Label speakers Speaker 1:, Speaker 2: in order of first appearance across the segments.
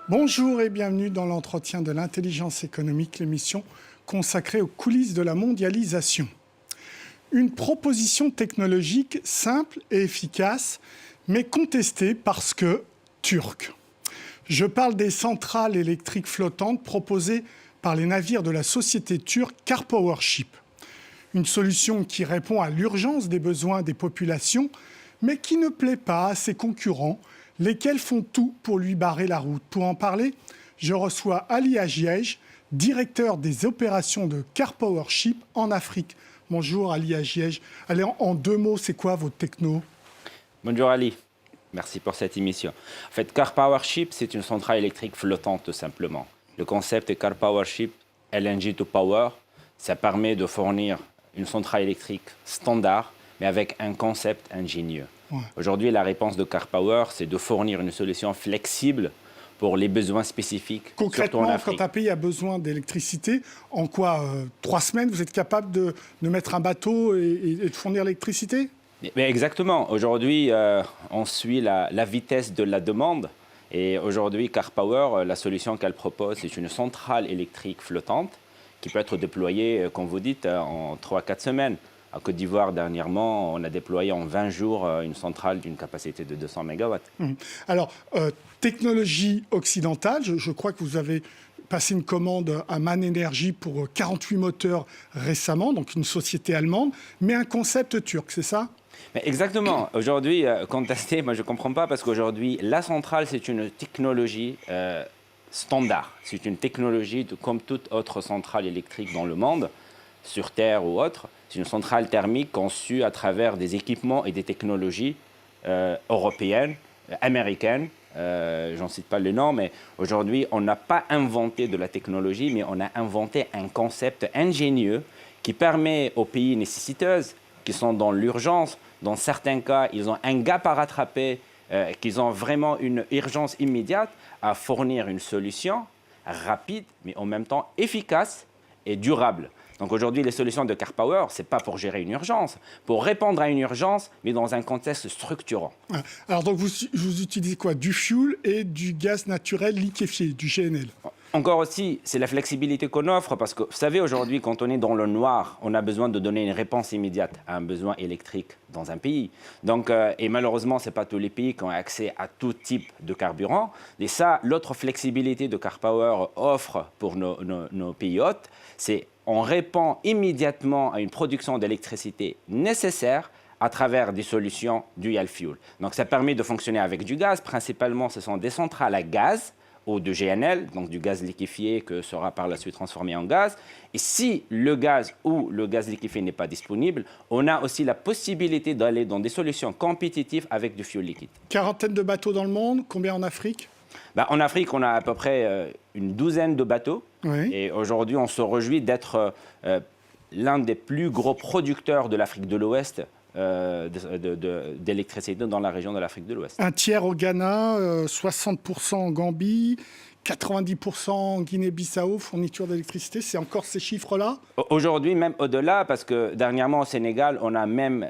Speaker 1: Bonjour et bienvenue dans l'entretien de l'intelligence économique, l'émission consacrée aux coulisses de la mondialisation. Une proposition technologique simple et efficace, mais contestée parce que turque. Je parle des centrales électriques flottantes proposées par les navires de la société turque Karpowership. Une solution qui répond à l'urgence des besoins des populations, mais qui ne plaît pas à ses concurrents, lesquels font tout pour lui barrer la route. Pour en parler, je reçois Ali Agiej, directeur des opérations de Karpowership en Afrique. Bonjour Ali Agiej. Allez, en deux mots, c'est quoi votre techno?
Speaker 2: Bonjour Ali, merci pour cette émission. En fait, Karpowership, c'est une centrale électrique flottante tout simplement. Le concept de Karpowership, LNG to Power, ça permet de fournir une centrale électrique standard, mais avec un concept ingénieux. Ouais. Aujourd'hui, la réponse de Karpower, c'est de fournir une solution flexible pour les besoins spécifiques.
Speaker 1: Concrètement, quand un pays a besoin d'électricité, en quoi 3 semaines, vous êtes capable de mettre un bateau et de fournir l'électricité?
Speaker 2: Exactement. Aujourd'hui, on suit la vitesse de la demande. Et aujourd'hui, Karpower, la solution qu'elle propose, c'est une centrale électrique flottante qui peut être déployée, comme vous dites, en 3-4 semaines. À Côte d'Ivoire, dernièrement, on a déployé en 20 jours une centrale d'une capacité de 200 MW.
Speaker 1: Alors, technologie occidentale, je crois que vous avez passé une commande à Man Energy pour 48 moteurs récemment, donc une société allemande, mais un concept turc, c'est ça?
Speaker 2: Exactement. Aujourd'hui, contesté, moi je ne comprends pas parce qu'aujourd'hui, la centrale, c'est une technologie standard. C'est une technologie comme toute autre centrale électrique dans le monde, sur Terre ou autre. C'est une centrale thermique conçue à travers des équipements et des technologies européennes, américaines. J'en cite pas le nom, mais aujourd'hui, on n'a pas inventé de la technologie, mais on a inventé un concept ingénieux qui permet aux pays nécessiteux, qui sont dans l'urgence, dans certains cas, ils ont un gap à rattraper, qu'ils ont vraiment une urgence immédiate, à fournir une solution rapide, mais en même temps efficace et durable. Donc aujourd'hui, les solutions de Karpower, ce n'est pas pour gérer une urgence, pour répondre à une urgence, mais dans un contexte structurant.
Speaker 1: Alors donc vous utilisez quoi? Du fuel et du gaz naturel liquéfié, du GNL?
Speaker 2: Encore aussi, c'est la flexibilité qu'on offre, parce que vous savez, aujourd'hui, quand on est dans le noir, on a besoin de donner une réponse immédiate à un besoin électrique dans un pays. Donc, et malheureusement, ce n'est pas tous les pays qui ont accès à tout type de carburant. Et ça, l'autre flexibilité de Karpower offre pour nos pays hôtes, c'est on répond immédiatement à une production d'électricité nécessaire à travers des solutions dual fuel. Donc, ça permet de fonctionner avec du gaz. Principalement, ce sont des centrales à gaz ou de GNL, donc du gaz liquéfié que sera par la suite transformé en gaz. Et si le gaz ou le gaz liquéfié n'est pas disponible, on a aussi la possibilité d'aller dans des solutions compétitives avec du fuel liquide.
Speaker 1: Quarantaine de bateaux dans le monde, combien en Afrique?
Speaker 2: En Afrique, on a à peu près une douzaine de bateaux. Oui. Et aujourd'hui, on se réjouit d'être l'un des plus gros producteurs de l'Afrique de l'Ouest d'électricité dans la région de l'Afrique de l'Ouest.
Speaker 1: Un tiers au Ghana, 60% en Gambie, 90% en Guinée-Bissau, fourniture d'électricité. C'est encore ces chiffres-là?
Speaker 2: Aujourd'hui, même au-delà, parce que dernièrement au Sénégal, on a même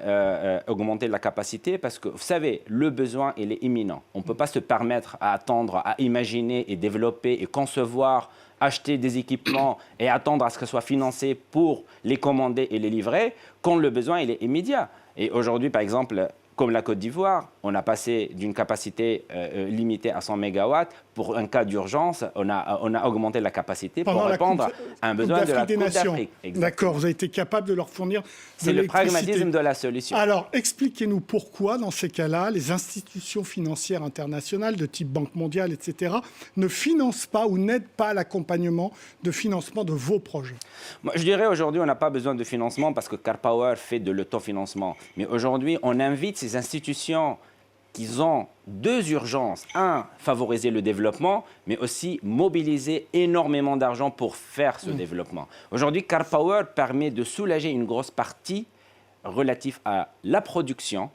Speaker 2: augmenté la capacité, parce que vous savez, le besoin, il est imminent. On ne peut pas se permettre à attendre, à imaginer et développer et concevoir, acheter des équipements et attendre à ce que ce soit financé pour les commander et les livrer, quand le besoin, il est immédiat. Et aujourd'hui, par exemple, comme la Côte d'Ivoire, on a passé d'une capacité limitée à 100 MW. Pour un cas d'urgence, on a augmenté la capacité pour répondre à un besoin de la Coupe d'Afrique.
Speaker 1: D'accord, vous avez été capable de leur fournir de l'électricité.
Speaker 2: C'est le pragmatisme de la solution.
Speaker 1: Alors, expliquez-nous pourquoi, dans ces cas-là, les institutions financières internationales de type Banque mondiale, etc., ne financent pas ou n'aident pas l'accompagnement de financement de vos projets.
Speaker 2: Moi, je dirais aujourd'hui, on n'a pas besoin de financement parce que Karpower fait de l'autofinancement. Mais aujourd'hui, on invite ces institutions qui ont deux urgences. Un, favoriser le développement, mais aussi mobiliser énormément d'argent pour faire ce développement. Aujourd'hui, Karpower permet de soulager une grosse partie relative à la production,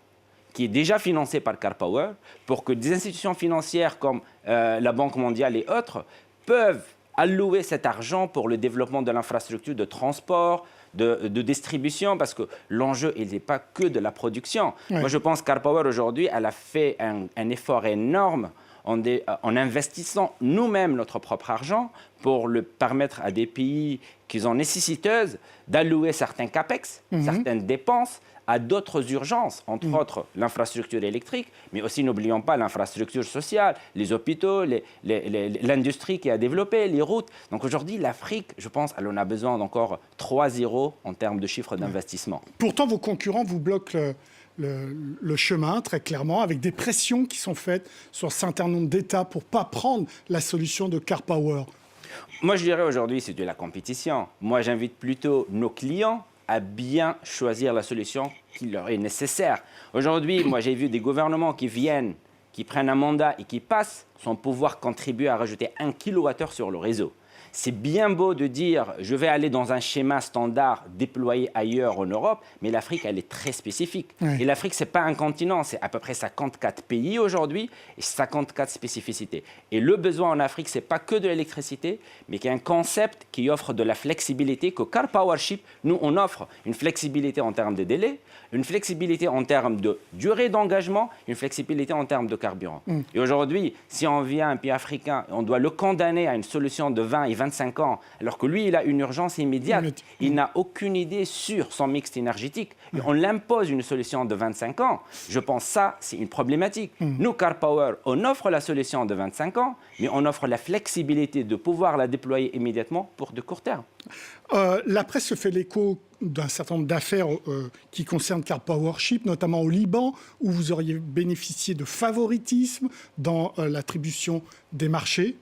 Speaker 2: qui est déjà financée par Karpower, pour que des institutions financières comme la Banque mondiale et autres peuvent allouer cet argent pour le développement de l'infrastructure de transport, de distribution, parce que l'enjeu, il n'est pas que de la production. Ouais. Moi, je pense que Karpower, aujourd'hui, elle a fait un effort énorme en investissant nous-mêmes notre propre argent pour le permettre à des pays qui sont nécessiteuses d'allouer certains capex, certaines dépenses à d'autres urgences, entre autres l'infrastructure électrique, mais aussi n'oublions pas l'infrastructure sociale, les hôpitaux, l'industrie qui a développé, les routes. Donc aujourd'hui, l'Afrique, je pense, elle en a besoin d'encore 3 zéros en termes de chiffre d'investissement.
Speaker 1: Pourtant, vos concurrents vous bloquent le chemin, très clairement, avec des pressions qui sont faites sur un certain nombre d'États pour ne pas prendre la solution de Car Power.
Speaker 2: Moi, je dirais aujourd'hui, c'est de la compétition. Moi, j'invite plutôt nos clients à bien choisir la solution qui leur est nécessaire. Aujourd'hui, moi, j'ai vu des gouvernements qui viennent, qui prennent un mandat et qui passent sans pouvoir contribuer à rajouter 1 kWh sur le réseau. C'est bien beau de dire je vais aller dans un schéma standard déployé ailleurs en Europe, mais l'Afrique, elle est très spécifique. Et l'Afrique, ce n'est pas un continent, c'est à peu près 54 pays aujourd'hui et 54 spécificités. Et le besoin en Afrique, ce n'est pas que de l'électricité, mais qu'il y a un concept qui offre de la flexibilité, que Car Powership, nous, on offre une flexibilité en termes de délai, une flexibilité en termes de durée d'engagement, une flexibilité en termes de carburant. Et aujourd'hui, si on vient un pays africain, on doit le condamner à une solution de 20 et 25 ans, alors que lui, il a une urgence immédiate. Il n'a aucune idée sur son mix énergétique. Et on l'impose une solution de 25 ans. Je pense que ça, c'est une problématique. Nous, Car Power, on offre la solution de 25 ans, mais on offre la flexibilité de pouvoir la déployer immédiatement pour de court terme.
Speaker 1: La presse se fait l'écho d'un certain nombre d'affaires qui concernent Car Powership, notamment au Liban, où vous auriez bénéficié de favoritisme dans l'attribution des marchés.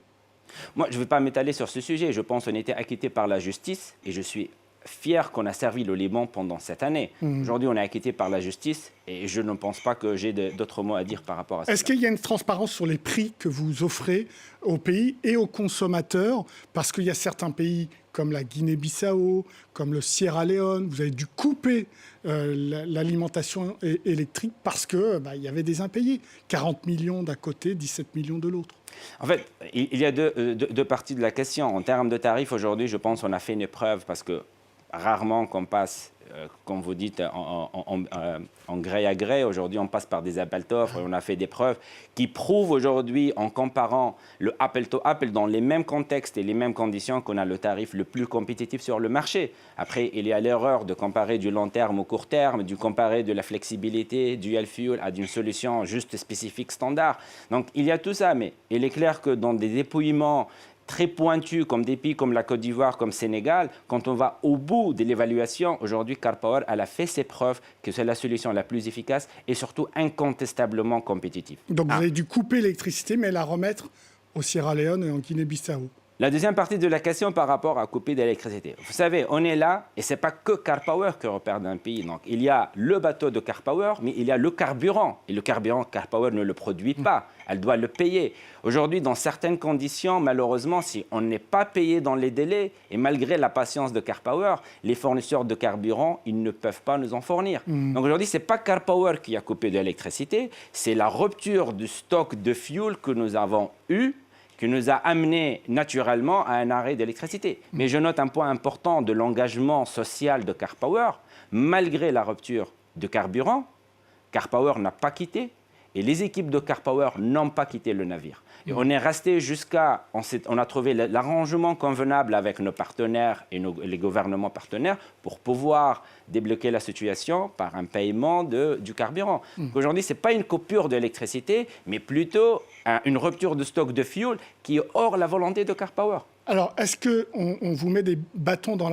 Speaker 2: Moi, je ne vais pas m'étaler sur ce sujet. Je pense qu'on a été acquitté par la justice et je suis fier qu'on a servi le Liban pendant cette année. Aujourd'hui, on est acquitté par la justice et je ne pense pas que j'ai d'autres mots à dire par rapport à ça.
Speaker 1: Est-ce qu'il y a une transparence sur les prix que vous offrez aux pays et aux consommateurs? Parce qu'il y a certains pays comme la Guinée-Bissau, comme le Sierra Leone, vous avez dû couper l'alimentation électrique parce qu'il y avait des impayés. 40 millions d'un côté, 17 millions de l'autre.
Speaker 2: En fait, il y a deux parties de la question. En termes de tarifs, aujourd'hui, je pense qu'on a fait une épreuve parce que rarement qu'on passe, comme vous dites, en gré à gré. Aujourd'hui, on passe par des appels d'offres et on a fait des preuves qui prouvent aujourd'hui, en comparant le Apple to Apple dans les mêmes contextes et les mêmes conditions, qu'on a le tarif le plus compétitif sur le marché. Après, il y a l'erreur de comparer du long terme au court terme, de comparer de la flexibilité dual fuel à une solution juste spécifique standard. Donc, il y a tout ça, mais il est clair que dans des dépouillements très pointus, comme des pays comme la Côte d'Ivoire, comme Sénégal, quand on va au bout de l'évaluation, aujourd'hui, Car Power, elle a fait ses preuves que c'est la solution la plus efficace et surtout incontestablement compétitive.
Speaker 1: Donc vous avez dû couper l'électricité, mais la remettre au Sierra Leone et en Guinée-Bissau.
Speaker 2: La deuxième partie de la question par rapport à couper de l'électricité. Vous savez, on est là, et ce n'est pas que Car Power qui repère d'un pays. Donc, il y a le bateau de Car Power, mais il y a le carburant. Et le carburant, Car Power ne le produit pas. Elle doit le payer. Aujourd'hui, dans certaines conditions, malheureusement, si on n'est pas payé dans les délais, et malgré la patience de Car Power, les fournisseurs de carburant, ils ne peuvent pas nous en fournir. Donc aujourd'hui, ce n'est pas Car Power qui a coupé de l'électricité, c'est la rupture du stock de fuel que nous avons eu, qui nous a amené naturellement à un arrêt d'électricité. Mais je note un point important de l'engagement social de Car Power. Malgré la rupture de carburant, Car Power n'a pas quitté et les équipes de Car Power n'ont pas quitté le navire. Et on est resté jusqu'à... On a trouvé l'arrangement convenable avec nos partenaires et les gouvernements partenaires pour pouvoir débloquer la situation par un paiement du carburant. Aujourd'hui, ce n'est pas une coupure d'électricité, mais plutôt une rupture de stock de fuel qui est hors la volonté de Car Power.
Speaker 1: Alors, est-ce qu'on vous met des bâtons dans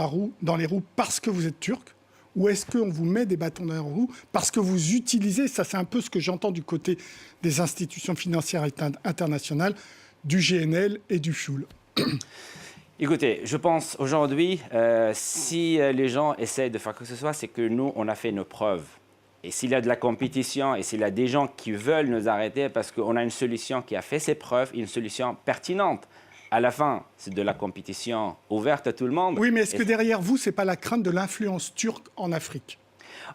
Speaker 1: les roues parce que vous êtes turc ? Ou est-ce qu'on vous met des bâtons dans les roues parce que vous utilisez, ça c'est un peu ce que j'entends du côté des institutions financières internationales, du GNL et du fuel?
Speaker 2: Écoutez, je pense aujourd'hui, si les gens essayent de faire quoi que ce soit, c'est que nous, on a fait nos preuves. Et s'il y a de la compétition et s'il y a des gens qui veulent nous arrêter parce qu'on a une solution qui a fait ses preuves, une solution pertinente, à la fin, c'est de la compétition ouverte à tout le monde.
Speaker 1: Oui, mais est-ce que derrière vous, ce n'est pas la crainte de l'influence turque en Afrique?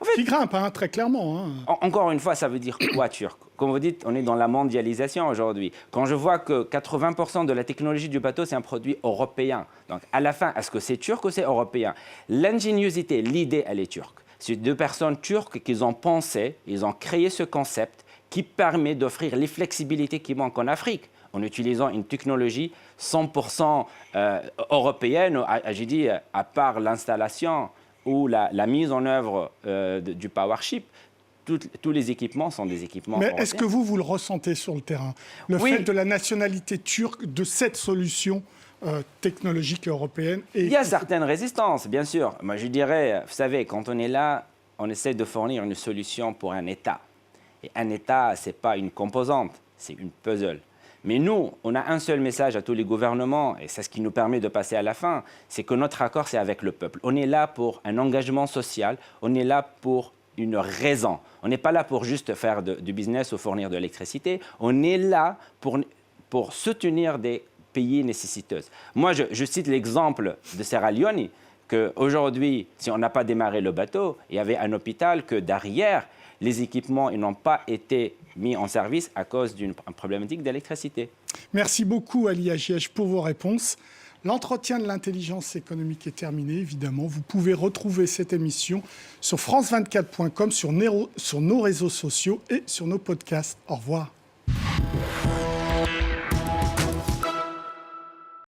Speaker 2: En fait,
Speaker 1: qui grimpe, très clairement.
Speaker 2: Encore une fois, ça veut dire quoi, turc? Comme vous dites, on est dans la mondialisation aujourd'hui. Quand je vois que 80% de la technologie du bateau, c'est un produit européen. Donc, à la fin, est-ce que c'est turc ou c'est européen? L'ingéniosité, l'idée, elle est turque. C'est deux personnes turques qui ont pensé, ils ont créé ce concept qui permet d'offrir les flexibilités qui manquent en Afrique en utilisant une technologie 100% européenne, j'ai dit, à part l'installation ou la mise en œuvre du PowerShip. Tous les équipements sont des équipements
Speaker 1: Mais
Speaker 2: européens.
Speaker 1: est-ce que vous le ressentez sur le terrain? Le
Speaker 2: Oui.
Speaker 1: fait de la nationalité turque de cette solution technologique européenne
Speaker 2: Il y a certaines résistances, bien sûr. Moi, je dirais, vous savez, quand on est là, on essaie de fournir une solution pour un État. Et un État, ce n'est pas une composante, c'est une puzzle. Mais nous, on a un seul message à tous les gouvernements, et c'est ce qui nous permet de passer à la fin, c'est que notre accord, c'est avec le peuple. On est là pour un engagement social, on est là pour une raison. On n'est pas là pour juste faire du business ou fournir de l'électricité, on est là pour soutenir des pays nécessiteux. Moi, je cite l'exemple de Sierra Leone, qu'aujourd'hui, si on n'a pas démarré le bateau, il y avait un hôpital que derrière, les équipements n'ont pas été mis en service à cause d'une problématique d'électricité.
Speaker 1: Merci beaucoup, Ali Agiège, pour vos réponses. L'entretien de l'intelligence économique est terminé, évidemment. Vous pouvez retrouver cette émission sur france24.com, sur nos réseaux sociaux et sur nos podcasts. Au revoir.